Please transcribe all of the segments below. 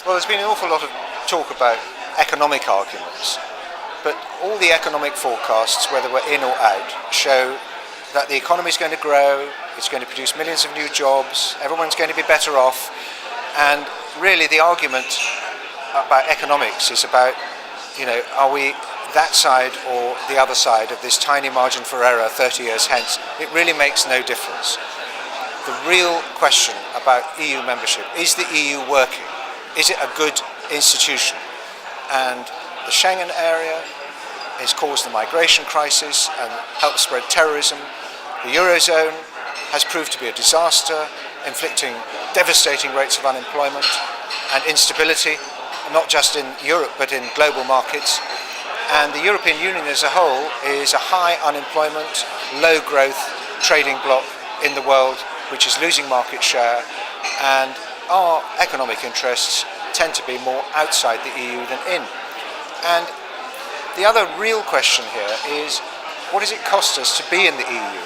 Well, there's been an awful lot of talk about economic arguments, but all the economic forecasts, whether we're in or out, show that the economy is going to grow, it's going to produce millions of new jobs, everyone's going to be better off, and really the argument about economics is about, are we that side or the other side of this tiny margin for error 30 years hence? It really makes no difference. The real question about EU membership, is the EU working? Is it a good institution? And the Schengen area has caused the migration crisis and helped spread terrorism. The Eurozone has proved to be a disaster, inflicting devastating rates of unemployment and instability, not just in Europe but in global markets. And the European Union as a whole is a high unemployment, low growth trading bloc in the world which is losing market share, and our economic interests tend to be more outside the EU than in. And the other real question here is, what does it cost us to be in the EU?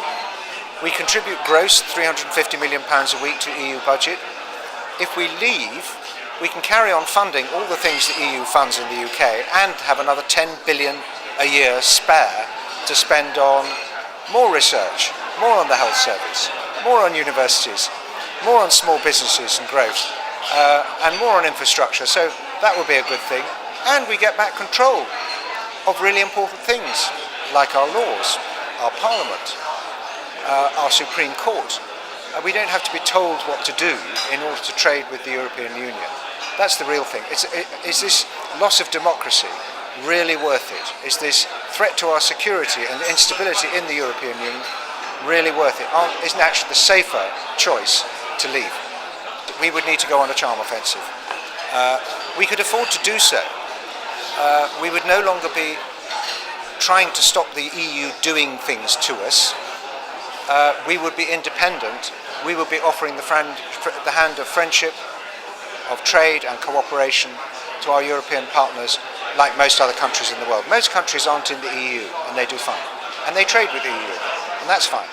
We contribute gross £350 million a week to the EU budget. If we leave, we can carry on funding all the things the EU funds in the UK and have another 10 billion a year spare to spend on more research, more on the health service, more on universities, more on small businesses and growth, and more on infrastructure. So that would be a good thing. And we get back control of really important things like our laws, our parliament, our Supreme Court. We don't have to be told what to do in order to trade with the European Union. That's the real thing. Is this loss of democracy really worth it? Is this threat to our security and instability in the European Union really worth it? Isn't actually the safer choice to leave? We would need to go on a charm offensive. We could afford to do so. We would no longer be trying to stop the EU doing things to us. We would be independent. We would be offering the hand of friendship, of trade and cooperation to our European partners like most other countries in the world. Most countries aren't in the EU and they do fine. And they trade with the EU, and that's fine.